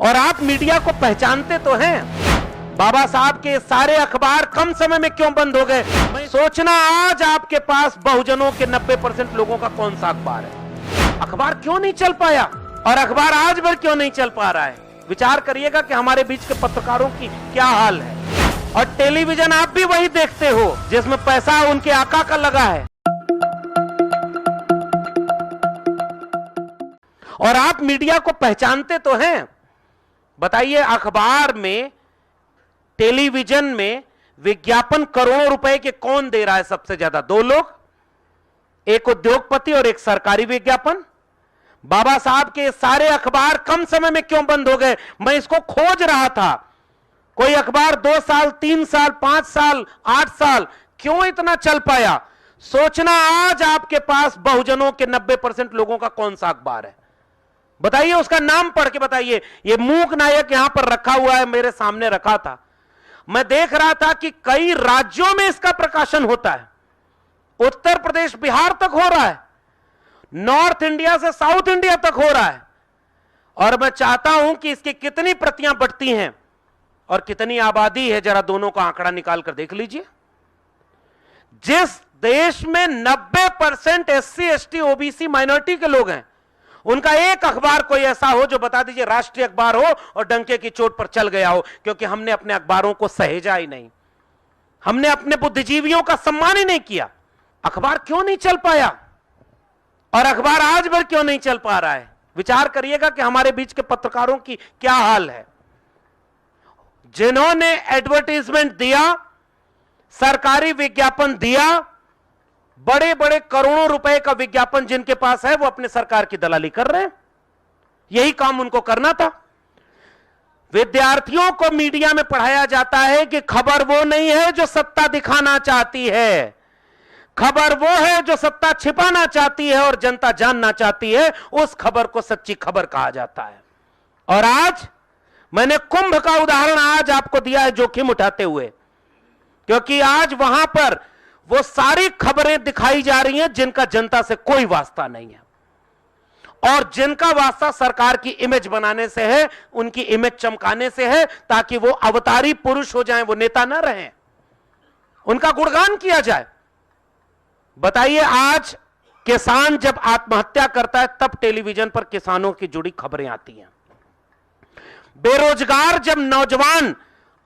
और आप मीडिया को पहचानते तो हैं। बाबा साहब के सारे अखबार कम समय में क्यों बंद हो गए? सोचना आज आपके पास बहुजनों के 90% लोगों का कौन सा अखबार है? अखबार क्यों नहीं चल पाया और अखबार आज भर क्यों नहीं चल पा रहा है? विचार करिएगा कि हमारे बीच के पत्रकारों की क्या हाल है। और टेलीविजन आप भी वही देखते हो जिसमें पैसा उनके आका का लगा है। और आप मीडिया को पहचानते तो हैं। बताइए, अखबार में, टेलीविजन में विज्ञापन करोड़ों रुपए के कौन दे रहा है सबसे ज्यादा? दो लोग, एक उद्योगपति और एक सरकारी विज्ञापन। बाबा साहब के सारे अखबार कम समय में क्यों बंद हो गए? मैं इसको खोज रहा था। कोई अखबार 2 साल, 3 साल, 5 साल, 8 साल क्यों इतना चल पाया? सोचना आज आपके पास बहुजनों के 90% लोगों का कौन सा अखबार है? बताइए, उसका नाम पढ़ के बताइए। ये मूक नायक यहां पर रखा हुआ है, मेरे सामने रखा था। मैं देख रहा था कि कई राज्यों में इसका प्रकाशन होता है। उत्तर प्रदेश, बिहार तक हो रहा है, नॉर्थ इंडिया से साउथ इंडिया तक हो रहा है। और मैं चाहता हूं कि इसकी कितनी प्रतियां बंटती हैं और कितनी आबादी है, जरा दोनों का आंकड़ा निकाल कर देख लीजिए। जिस देश में 90% SC, ST, OBC माइनॉरिटी के लोग हैं, उनका एक अखबार कोई ऐसा हो जो बता दीजिए राष्ट्रीय अखबार हो और डंके की चोट पर चल गया हो, क्योंकि हमने अपने अखबारों को सहेजा ही नहीं, हमने अपने बुद्धिजीवियों का सम्मान ही नहीं किया। अखबार क्यों नहीं चल पाया और अखबार आज भर क्यों नहीं चल पा रहा है? विचार करिएगा कि हमारे बीच के पत्रकारों की क्या हाल है। जिन्होंने एडवर्टाइजमेंट दिया, सरकारी विज्ञापन दिया, बड़े बड़े करोड़ों रुपए का विज्ञापन जिनके पास है, वो अपने सरकार की दलाली कर रहे हैं। यही काम उनको करना था। विद्यार्थियों को मीडिया में पढ़ाया जाता है कि खबर वो नहीं है जो सत्ता दिखाना चाहती है, खबर वो है जो सत्ता छिपाना चाहती है और जनता जानना चाहती है। उस खबर को सच्ची खबर कहा जाता है। और आज मैंने कुंभ का उदाहरण आज आपको दिया है जोखिम उठाते हुए, क्योंकि आज वहां पर वो सारी खबरें दिखाई जा रही हैं जिनका जनता से कोई वास्ता नहीं है और जिनका वास्ता सरकार की इमेज बनाने से है, उनकी इमेज चमकाने से है, ताकि वो अवतारी पुरुष हो जाएं, वो नेता ना रहें, उनका गुणगान किया जाए। बताइए, आज किसान जब आत्महत्या करता है तब टेलीविजन पर किसानों की जुड़ी खबरें आती हैं। बेरोजगार जब नौजवान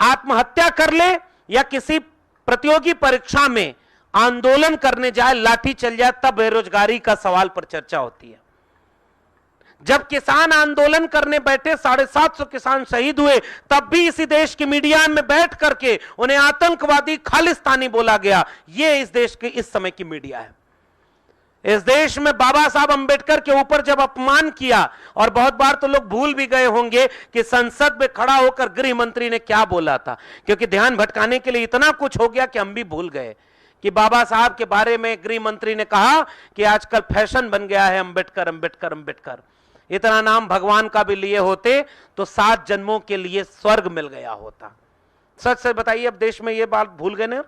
आत्महत्या कर ले या किसी प्रतियोगी परीक्षा में आंदोलन करने जाए, लाठी चल जाए, तब बेरोजगारी का सवाल पर चर्चा होती है। जब किसान आंदोलन करने बैठे, 750 किसान शहीद हुए, तब भी इसी देश की मीडिया में बैठ करके उन्हें आतंकवादी, खालिस्तानी बोला गया। यह इस देश की इस समय की मीडिया है। इस देश में बाबा साहब अंबेडकर के ऊपर जब अपमान किया, और बहुत बार तो लोग भूल भी गए होंगे कि संसद में खड़ा होकर गृह मंत्री ने क्या बोला था, क्योंकि ध्यान भटकाने के लिए इतना कुछ हो गया कि हम भी भूल गए कि बाबा साहब के बारे में गृह मंत्री ने कहा कि आजकल फैशन बन गया है अंबेडकर अंबेडकर अंबेडकर। इतना नाम भगवान का भी लिए होते तो 7 जन्मों के लिए स्वर्ग मिल गया होता। सच से बताइए, अब देश में यह बात भूल गए ना?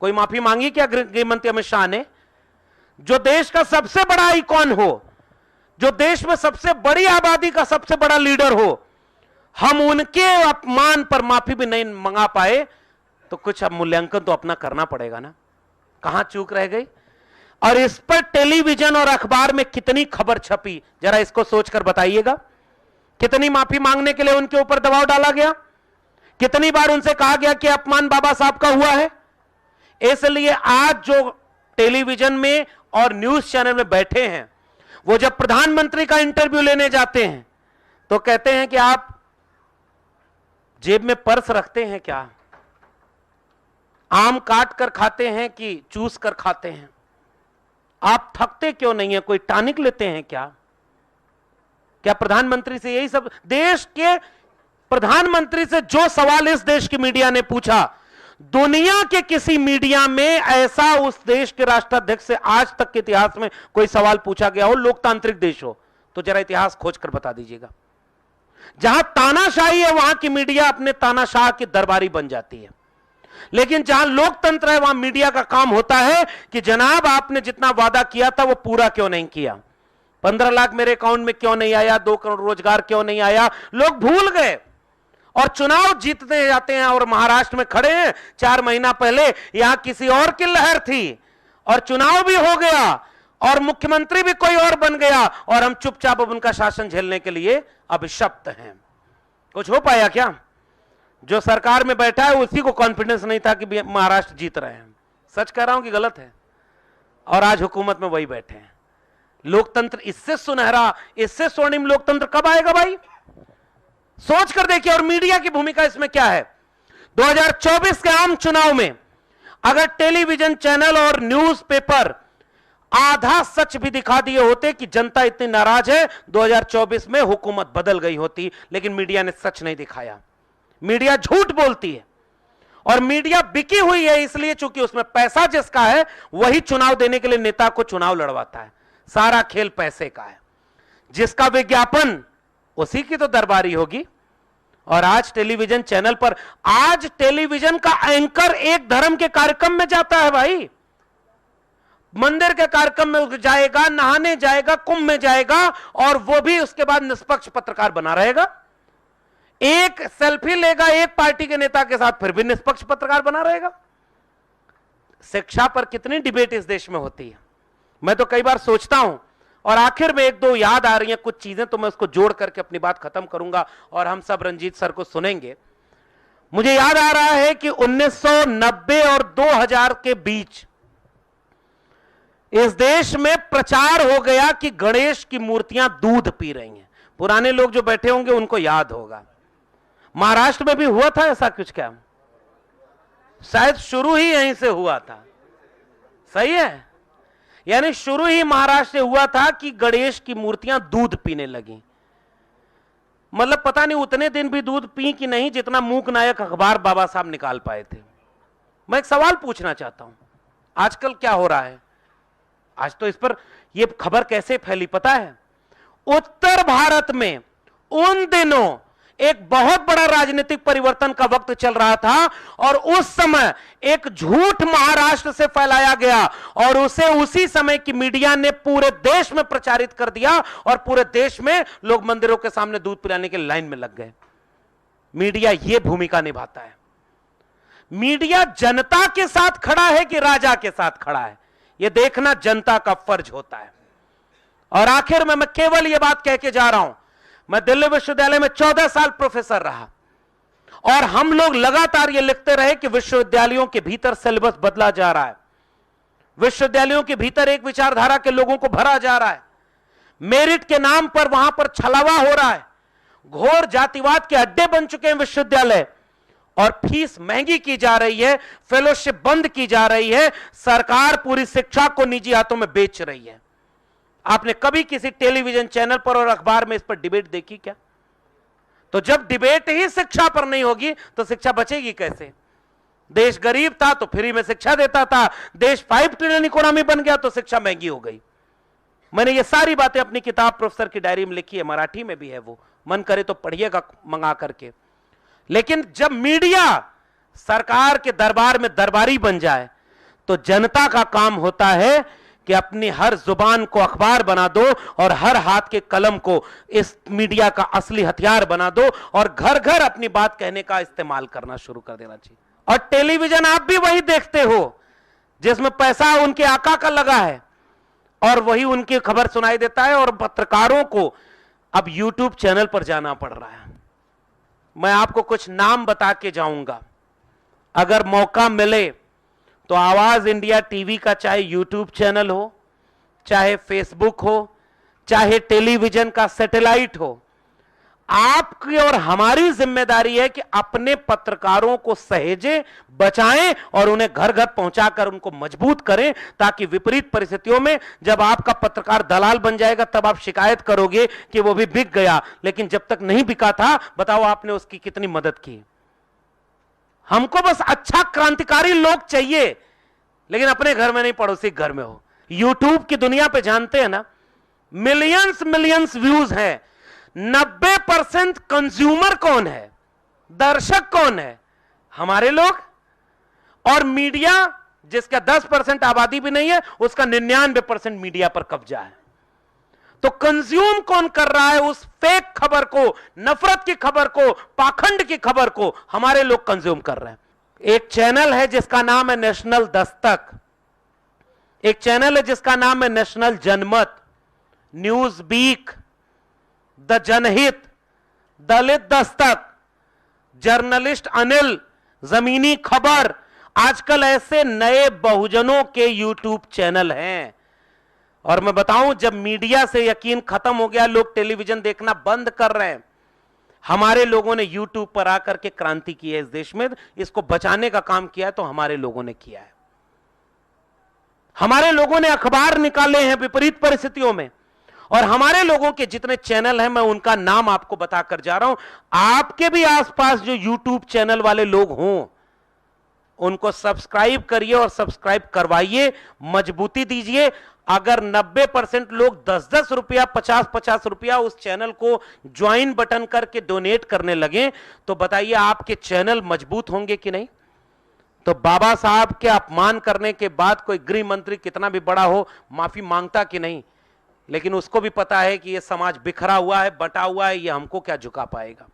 कोई माफी मांगी क्या गृह मंत्री अमित शाह ने? जो देश का सबसे बड़ा आइकॉन हो, जो देश में सबसे बड़ी आबादी का सबसे बड़ा लीडर हो, हम उनके अपमान पर माफी भी नहीं मंगा पाए, तो कुछ अब मूल्यांकन तो अपना करना पड़ेगा ना। कहां चूक रह गई? और इस पर टेलीविजन और अखबार में कितनी खबर छपी, जरा इसको सोचकर बताइएगा। कितनी माफी मांगने के लिए उनके ऊपर दबाव डाला गया, कितनी बार उनसे कहा गया कि अपमान बाबा साहब का हुआ है। इसलिए आज जो टेलीविजन में और न्यूज चैनल में बैठे हैं, वो जब प्रधानमंत्री का इंटरव्यू लेने जाते हैं तो कहते हैं कि आप जेब में पर्स रखते हैं क्या? आम काट कर खाते हैं कि चूस कर खाते हैं? आप थकते क्यों नहीं है? कोई टॉनिक लेते हैं क्या? क्या प्रधानमंत्री से यही सब? देश के प्रधानमंत्री से जो सवाल इस देश की मीडिया ने पूछा, दुनिया के किसी मीडिया में ऐसा उस देश के राष्ट्राध्यक्ष से आज तक के इतिहास में कोई सवाल पूछा गया हो, लोकतांत्रिक देश हो, तो जरा इतिहास खोजकर बता दीजिएगा। जहां तानाशाही है वहां की मीडिया अपने तानाशाह की दरबारी बन जाती है, लेकिन जहां लोकतंत्र है वहां मीडिया का काम होता है कि जनाब आपने जितना वादा किया था वो पूरा क्यों नहीं किया। 15 लाख मेरे अकाउंट में क्यों नहीं आया, 2 करोड़ रोजगार क्यों नहीं आया, लोग भूल गए। और चुनाव जीतते जाते हैं। और महाराष्ट्र में खड़े हैं, 4 महीना पहले यहां किसी और की लहर थी और चुनाव भी हो गया और मुख्यमंत्री भी कोई और बन गया और हम चुपचाप अब उनका शासन झेलने के लिए अभिशप्त हैं। कुछ हो पाया क्या? जो सरकार में बैठा है उसी को कॉन्फिडेंस नहीं था कि महाराष्ट्र जीत रहे हैं। सच कह रहा हूं कि गलत है? और आज हुकूमत में वही बैठे हैं। लोकतंत्र इससे सुनहरा, इससे स्वर्णिम लोकतंत्र कब आएगा भाई? सोच कर देखिए। और मीडिया की भूमिका इसमें क्या है? 2024 के आम चुनाव में अगर टेलीविजन चैनल और न्यूज़पेपर आधा सच भी दिखा दिए होते कि जनता इतनी नाराज है, 2024 में हुकूमत बदल गई होती। लेकिन मीडिया ने सच नहीं दिखाया। मीडिया झूठ बोलती है और मीडिया बिकी हुई है इसलिए चूंकि उसमें पैसा जिसका है वही चुनाव देने के लिए नेता को चुनाव लड़वाता है। सारा खेल पैसे का है। जिसका विज्ञापन उसी की तो दरबारी होगी। और आज टेलीविजन चैनल पर, आज टेलीविजन का एंकर एक धर्म के कार्यक्रम में जाता है भाई, मंदिर के कार्यक्रम में जाएगा, नहाने जाएगा, कुंभ में जाएगा और वो भी उसके बाद निष्पक्ष पत्रकार बना रहेगा। एक सेल्फी लेगा एक पार्टी के नेता के साथ, फिर भी निष्पक्ष पत्रकार बना रहेगा। शिक्षा पर कितनी डिबेट इस देश में होती है, मैं तो कई बार सोचता हूं। और आखिर में 1-2 याद आ रही हैं कुछ चीजें, तो मैं उसको जोड़ करके अपनी बात खत्म करूंगा और हम सब रंजीत सर को सुनेंगे। मुझे याद आ रहा है कि 1990 और 2000 के बीच इस देश में प्रचार हो गया कि गणेश की मूर्तियां दूध पी रही हैं। पुराने लोग जो बैठे होंगे उनको याद होगा। महाराष्ट्र में भी हुआ था ऐसा कुछ क्या? शायद शुरू ही यहीं से हुआ था। सही है, यानी शुरू ही महाराष्ट्र से हुआ था कि गणेश की मूर्तियां दूध पीने लगी। मतलब पता नहीं उतने दिन भी दूध पी कि नहीं जितना मूक नायक अखबार बाबा साहब निकाल पाए थे। मैं एक सवाल पूछना चाहता हूं, आजकल क्या हो रहा है? आज तो इस पर यह खबर कैसे फैली पता है? उत्तर भारत में उन दिनों एक बहुत बड़ा राजनीतिक परिवर्तन का वक्त चल रहा था और उस समय एक झूठ महाराष्ट्र से फैलाया गया और उसे उसी समय की मीडिया ने पूरे देश में प्रचारित कर दिया और पूरे देश में लोग मंदिरों के सामने दूध पिलाने के लाइन में लग गए। मीडिया यह भूमिका निभाता है। मीडिया जनता के साथ खड़ा है कि राजा के साथ खड़ा है, यह देखना जनता का फर्ज होता है। और आखिर में मैं केवल यह बात कह के जा रहा हूं, मैं दिल्ली विश्वविद्यालय में 14 साल प्रोफेसर रहा और हम लोग लगातार ये लिखते रहे कि विश्वविद्यालयों के भीतर सिलेबस बदला जा रहा है, विश्वविद्यालयों के भीतर एक विचारधारा के लोगों को भरा जा रहा है, मेरिट के नाम पर वहां पर छलावा हो रहा है, घोर जातिवाद के अड्डे बन चुके हैं विश्वविद्यालय और फीस महंगी की जा रही है, फेलोशिप बंद की जा रही है, सरकार पूरी शिक्षा को निजी हाथों में बेच रही है। आपने कभी किसी टेलीविजन चैनल पर और अखबार में इस पर डिबेट देखी क्या? तो जब डिबेट ही शिक्षा पर नहीं होगी तो शिक्षा बचेगी कैसे? देश गरीब था तो फ्री में शिक्षा देता था, देश 5 ट्रिलियन इकोनॉमी बन गया तो शिक्षा महंगी हो गई। मैंने ये सारी बातें अपनी किताब प्रोफेसर की डायरी में लिखी है, मराठी में भी है, वो मन करे तो पढ़िएगा मंगा करके। लेकिन जब मीडिया सरकार के दरबार में दरबारी बन जाए तो जनता का काम होता है कि अपनी हर जुबान को अखबार बना दो और हर हाथ के कलम को इस मीडिया का असली हथियार बना दो और घर घर अपनी बात कहने का इस्तेमाल करना शुरू कर देना चाहिए। और टेलीविजन आप भी वही देखते हो जिसमें पैसा उनके आका का लगा है और वही उनकी खबर सुनाई देता है और पत्रकारों को अब यूट्यूब चैनल पर जाना पड़ रहा है। मैं आपको कुछ नाम बता के जाऊंगा, अगर मौका मिले तो आवाज इंडिया टीवी का चाहे यूट्यूब चैनल हो, चाहे फेसबुक हो, चाहे टेलीविजन का सैटेलाइट हो, आपकी और हमारी जिम्मेदारी है कि अपने पत्रकारों को सहेजें, बचाएं और उन्हें घर घर पहुंचाकर उनको मजबूत करें, ताकि विपरीत परिस्थितियों में जब आपका पत्रकार दलाल बन जाएगा तब आप शिकायत करोगे कि वो भी बिक गया, लेकिन जब तक नहीं बिका था बताओ आपने उसकी कितनी मदद की। हमको बस अच्छा क्रांतिकारी लोग चाहिए, लेकिन अपने घर में नहीं, पड़ोसी घर में हो। यूट्यूब की दुनिया पे जानते हैं ना, मिलियंस व्यूज हैं, 90% कंज्यूमर कौन है, दर्शक कौन है? हमारे लोग। और मीडिया जिसका 10% आबादी भी नहीं है उसका 99% मीडिया पर कब्जा है। तो कंज्यूम कौन कर रहा है? उस फेक खबर को, नफरत की खबर को, पाखंड की खबर को हमारे लोग कंज्यूम कर रहे हैं। एक चैनल है जिसका नाम है नेशनल दस्तक, एक चैनल है जिसका नाम है नेशनल जनमत, न्यूज वीक, द जनहित, दलित दस्तक, जर्नलिस्ट अनिल, जमीनी खबर। आजकल ऐसे नए बहुजनों के यूट्यूब चैनल हैं। और मैं बताऊं, जब मीडिया से यकीन खत्म हो गया, लोग टेलीविजन देखना बंद कर रहे हैं, हमारे लोगों ने यूट्यूब पर आकर के क्रांति की है इस देश में। इसको बचाने का काम किया है तो हमारे लोगों ने किया है। हमारे लोगों ने अखबार निकाले हैं विपरीत परिस्थितियों में, और हमारे लोगों के जितने चैनल हैं मैं उनका नाम आपको बताकर जा रहा हूं। आपके भी आसपास जो यूट्यूब चैनल वाले लोग हों, उनको सब्सक्राइब करिए और सब्सक्राइब करवाइए, मजबूती दीजिए। अगर 90% लोग 10-10 रुपया, 50-50 रुपया उस चैनल को ज्वाइन बटन करके डोनेट करने लगे, तो बताइए आपके चैनल मजबूत होंगे कि नहीं? तो बाबा साहब के अपमान करने के बाद कोई गृह मंत्री कितना भी बड़ा हो, माफी मांगता कि नहीं? लेकिन उसको भी पता है कि यह समाज बिखरा हुआ है, बटा हुआ है, यह हमको क्या झुका पाएगा।